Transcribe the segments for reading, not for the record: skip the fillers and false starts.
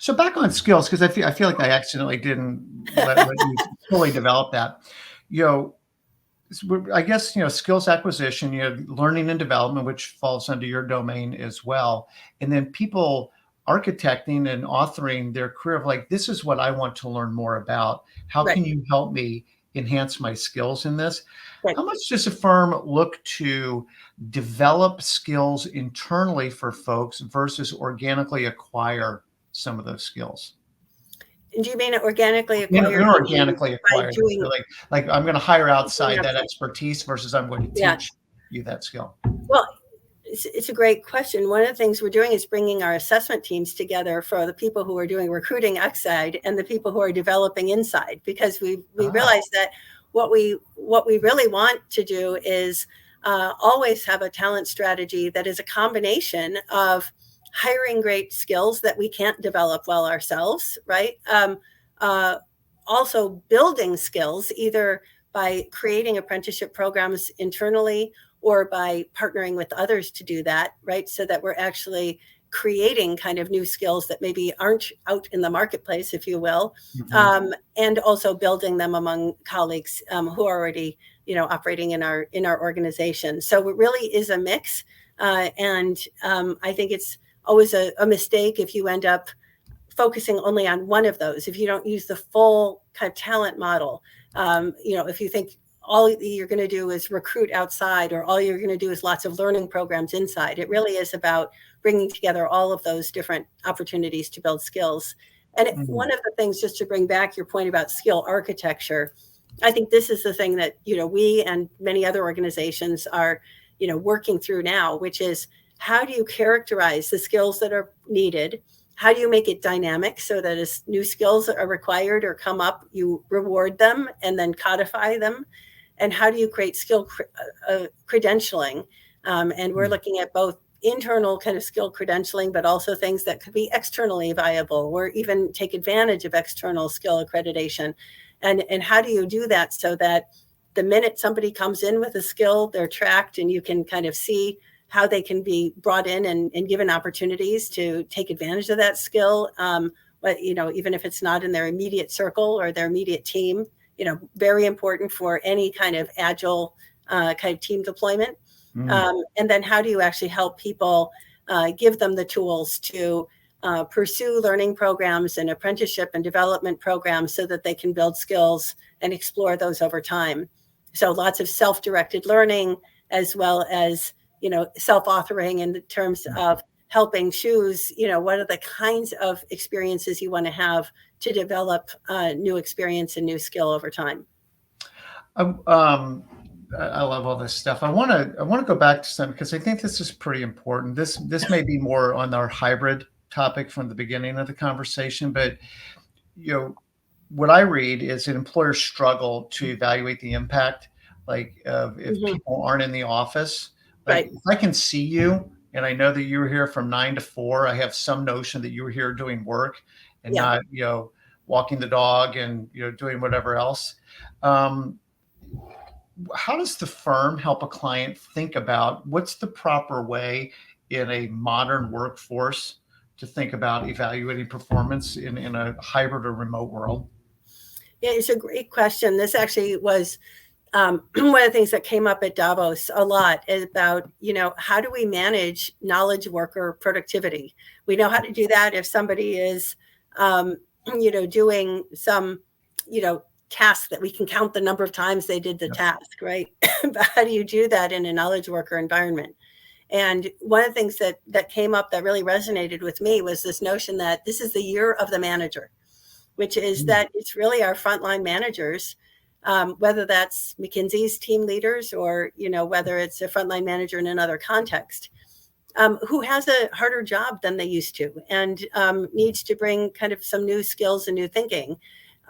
So back on skills, because I feel like I accidentally didn't let you fully develop that. You know, I guess, skills acquisition, learning and development, which falls under your domain as well. And then people architecting and authoring their career of like, this is what I want to learn more about. How Right. can you help me enhance my skills in this? Right. How much does a firm look to develop skills internally for folks versus organically acquire some of those skills? Do you mean organically acquired, meaning Inorganically by acquired. So doing like I'm going to hire outside that outside? expertise versus I'm going to Yeah. teach you that skill. Well, it's a great question. One of the things we're doing is bringing our assessment teams together for the people who are doing recruiting outside and the people who are developing inside, because we realize that what we really want to do is always have a talent strategy that is a combination of hiring great skills that we can't develop well ourselves, right? Also building skills either by creating apprenticeship programs internally or by partnering with others to do that, right? So that we're actually creating kind of new skills that maybe aren't out in the marketplace, if you will, and also building them among colleagues who are already, operating in our organization. So it really is a mix, and I think it's always a mistake if you end up focusing only on one of those, if you don't use the full kind of talent model. If you think all you're going to do is recruit outside, or all you're going to do is lots of learning programs inside. It really is about bringing together all of those different opportunities to build skills. And one of the things, just to bring back your point about skill architecture, I think this is the thing that, we and many other organizations are, working through now, which is how do you characterize the skills that are needed? How do you make it dynamic so that as new skills are required or come up, you reward them and then codify them? And how do you create skill credentialing? And we're looking at both internal kind of skill credentialing, but also things that could be externally viable, or even take advantage of external skill accreditation. And how do you do that so that the minute somebody comes in with a skill, they're tracked and you can kind of see how they can be brought in and given opportunities to take advantage of that skill. But, even if it's not in their immediate circle or their immediate team, very important for any kind of agile kind of team deployment. And then how do you actually help people, give them the tools to pursue learning programs and apprenticeship and development programs so that they can build skills and explore those over time. So lots of self-directed learning, as well as, self-authoring in terms of helping choose, what are the kinds of experiences you want to have to develop new experience and new skill over time. I love all this stuff. I want to go back to some, because I think this is pretty important. This may be more on our hybrid topic from the beginning of the conversation, but what I read is that employers struggle to evaluate the impact, like if people aren't in the office. Like if I can see you and I know that you were here from 9 to 4, I have some notion that you were here doing work and not, walking the dog and, doing whatever else. How does the firm help a client think about what's the proper way in a modern workforce to think about evaluating performance in a hybrid or remote world? Yeah, it's a great question. This actually was one of the things that came up at Davos a lot, is about, how do we manage knowledge worker productivity? We know how to do that if somebody is, doing some, task that we can count the number of times they did the task, right? But how do you do that in a knowledge worker environment? And one of the things that came up that really resonated with me was this notion that this is the year of the manager, which is that it's really our frontline managers, whether that's McKinsey's team leaders or, whether it's a frontline manager in another context, who has a harder job than they used to, and needs to bring kind of some new skills and new thinking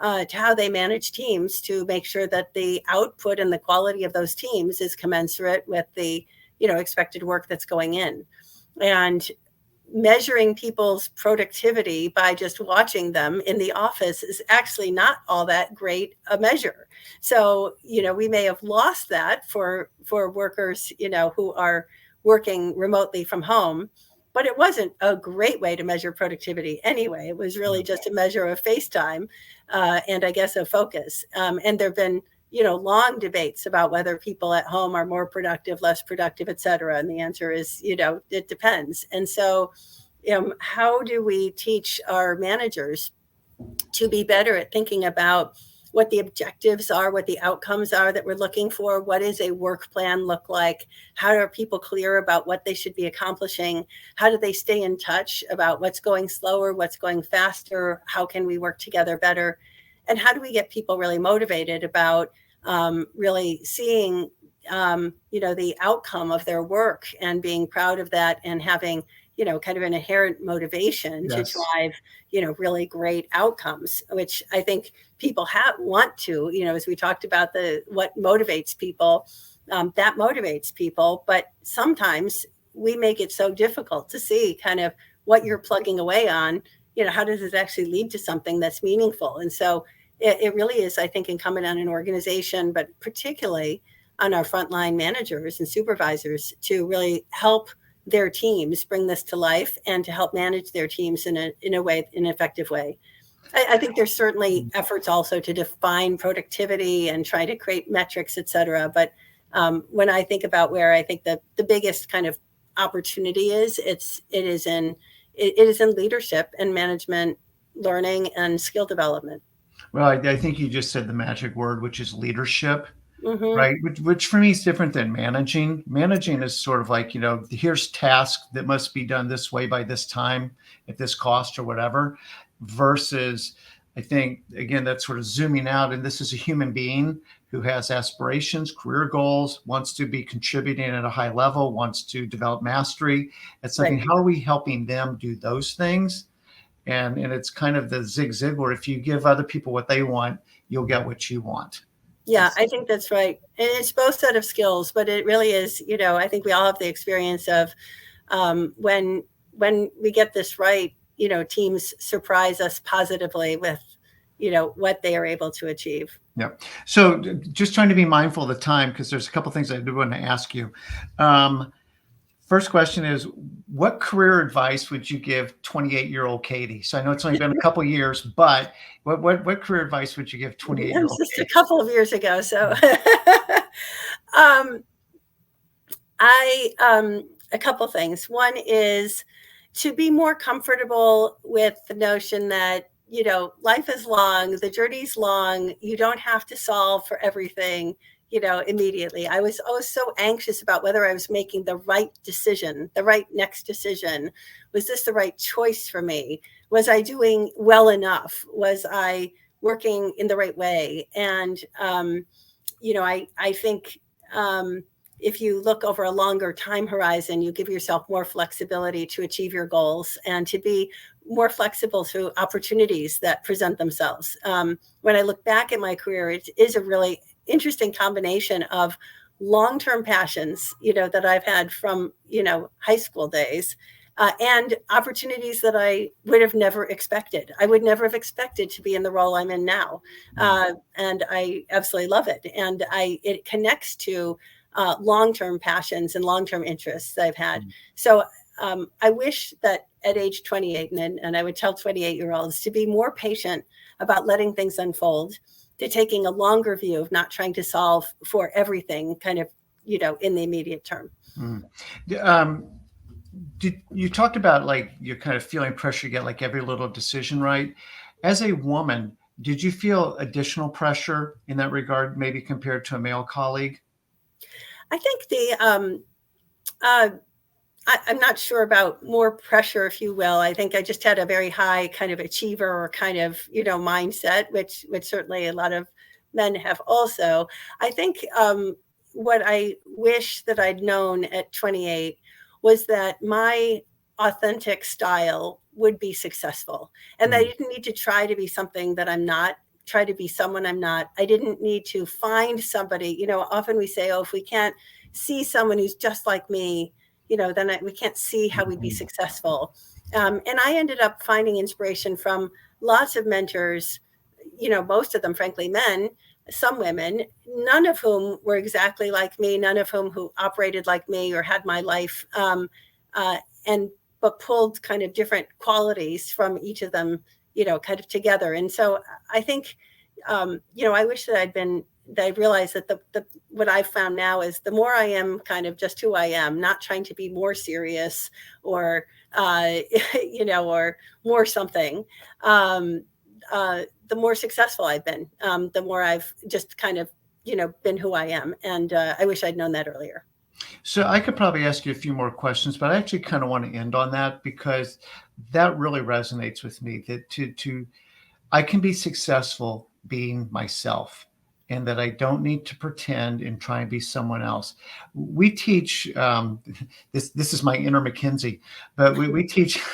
to how they manage teams to make sure that the output and the quality of those teams is commensurate with the, expected work that's going in. And measuring people's productivity by just watching them in the office is actually not all that great a measure. So, we may have lost that for workers, who are working remotely from home. but it wasn't a great way to measure productivity anyway. It was really just a measure of face time, and I guess of focus. And there have been, long debates about whether people at home are more productive, less productive, et cetera. And the answer is, it depends. And so, how do we teach our managers to be better at thinking about what the objectives are, what the outcomes are that we're looking for? What does a work plan look like? How are people clear about what they should be accomplishing? How do they stay in touch about what's going slower, what's going faster? How can we work together better? And how do we get people really motivated about really seeing, the outcome of their work and being proud of that and having, kind of an inherent motivation to drive, really great outcomes, which I think people want to, as we talked about what motivates people, that motivates people. But sometimes we make it so difficult to see kind of what you're plugging away on, how does it actually lead to something that's meaningful? And so it really is, I think, incumbent on an organization, but particularly on our frontline managers and supervisors to really help their teams bring this to life and to help manage their teams in an effective way. I think there's certainly efforts also to define productivity and try to create metrics, et cetera. But when I think about where I think the biggest kind of opportunity is, it is in leadership and management, learning and skill development. Well, I think you just said the magic word, which is leadership. Mm-hmm. Right. Which for me is different than managing. Managing is sort of like, here's tasks that must be done this way by this time at this cost or whatever, versus I think, again, that's sort of zooming out. And this is a human being who has aspirations, career goals, wants to be contributing at a high level, wants to develop mastery at something. Right. How are we helping them do those things? And it's kind of the Zig Ziglar. If you give other people what they want, you'll get what you want. Yeah, I think that's right. And it's both set of skills, but it really is, I think we all have the experience of when we get this right, teams surprise us positively with, what they are able to achieve. Yeah. So just trying to be mindful of the time, because there's a couple of things I do want to ask you. First question is, what career advice would you give 28-year-old Katy? So I know it's only been a couple of years, but what career advice would you give 28-year-old Just Katy? a couple of years ago. So a couple things. One is to be more comfortable with the notion that, life is long, the journey's long, you don't have to solve for everything, immediately. I was always so anxious about whether I was making the right decision, the right next decision. Was this the right choice for me? Was I doing well enough? Was I working in the right way? And, I think if you look over a longer time horizon, you give yourself more flexibility to achieve your goals and to be more flexible to opportunities that present themselves. When I look back at my career, it is a really interesting combination of long-term passions, that I've had from, high school days, and opportunities that I would have never expected. I would never have expected to be in the role I'm in now. And I absolutely love it. And it connects to long-term passions and long-term interests I've had. So I wish that at age 28, and I would tell 28-year-olds to be more patient about letting things unfold, to taking a longer view of not trying to solve for everything kind of, in the immediate term. You talked about like you're kind of feeling pressure to get like every little decision right. As a woman, did you feel additional pressure in that regard, maybe compared to a male colleague? I think I'm not sure about more pressure, if you will. I think I just had a very high kind of achiever or kind of, mindset, which certainly a lot of men have also. I think what I wish that I'd known at 28 was that my authentic style would be successful, and that I didn't need to try to be something that I'm not, try to be someone I'm not. I didn't need to find somebody, often we say, oh, if we can't see someone who's just like me, then we can't see how we'd be successful. And I ended up finding inspiration from lots of mentors, most of them, frankly, men, some women, none of whom were exactly like me, none of whom who operated like me or had my life. But but pulled kind of different qualities from each of them, kind of together. And so I think, I wish that I realized that what I've found now is the more I am kind of just who I am, not trying to be more serious or, or more something, the more successful I've been, the more I've just kind of, been who I am. And I wish I'd known that earlier. So I could probably ask you a few more questions, but I actually kind of want to end on that because that really resonates with me, that I can be successful being myself and that I don't need to pretend and try and be someone else. We teach, this is my inner McKinsey, but we teach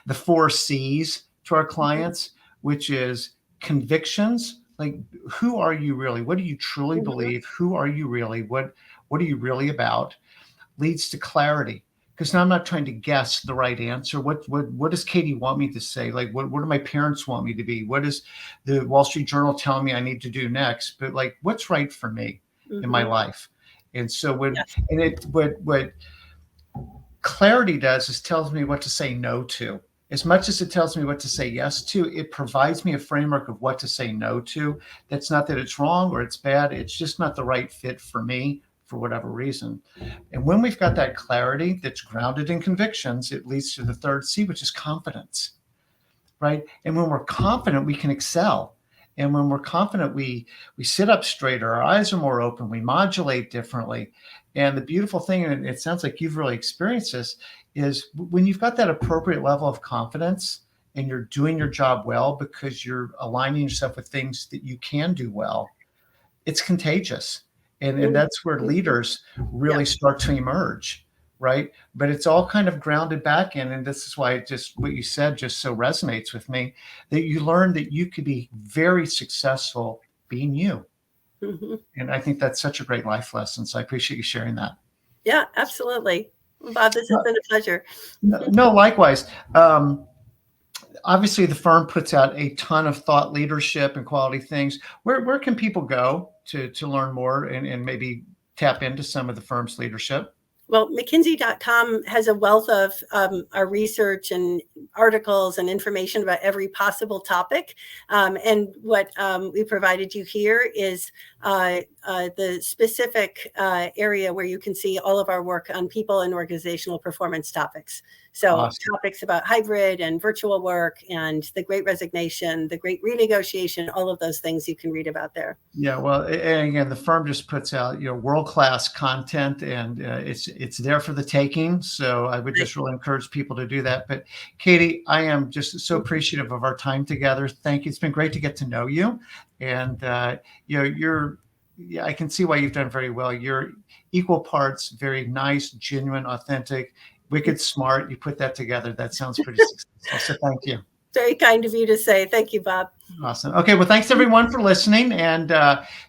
the 4 C's to our clients, which is convictions. Like, who are you really? What do you truly believe? Who are you really? What are you really about? Leads to clarity. Because now I'm not trying to guess the right answer. What does Katy want me to say? Like, what do my parents want me to be? What is the Wall Street Journal telling me I need to do next? But like, what's right for me in my life? And so what clarity does is tells me what to say no to. As much as it tells me what to say yes to, it provides me a framework of what to say no to. That's not that it's wrong or it's bad. It's just not the right fit for me for whatever reason. And when we've got that clarity that's grounded in convictions, it leads to the 3rd C, which is confidence, right? And when we're confident, we can excel. And when we're confident, we sit up straighter, our eyes are more open, we modulate differently. And the beautiful thing, and it sounds like you've really experienced this, is when you've got that appropriate level of confidence and you're doing your job well because you're aligning yourself with things that you can do well, it's contagious. And that's where leaders really start to emerge, right? But it's all kind of grounded back in, and this is why what you said just so resonates with me, that you learn that you could be very successful being you. And I think that's such a great life lesson. So I appreciate you sharing that. Yeah, absolutely. Bob, this has been a pleasure. No, likewise. Obviously, the firm puts out a ton of thought leadership and quality things. Where can people go to learn more and maybe tap into some of the firm's leadership? Well, McKinsey.com has a wealth of our research and articles and information about every possible topic. And what we provided you here is the specific area where you can see all of our work on people and organizational performance topics. So awesome. Topics about hybrid and virtual work and the Great Resignation, the Great Renegotiation, all of those things you can read about there. Yeah, well, and again, the firm just puts out world-class content, and it's there for the taking. So I would just really encourage people to do that. But Katy, I am just so appreciative of our time together. Thank you. It's been great to get to know you, and I can see why you've done very well. You're equal parts very nice, genuine, authentic, wicked smart. You put that together. That sounds pretty successful. So thank you. Very kind of you to say. Thank you, Bob. Awesome. Okay. Well, thanks everyone for listening, and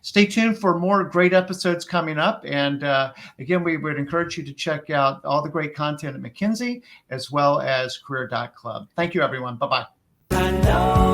stay tuned for more great episodes coming up. And again, we would encourage you to check out all the great content at McKinsey as well as career.club. Thank you, everyone. Bye-bye.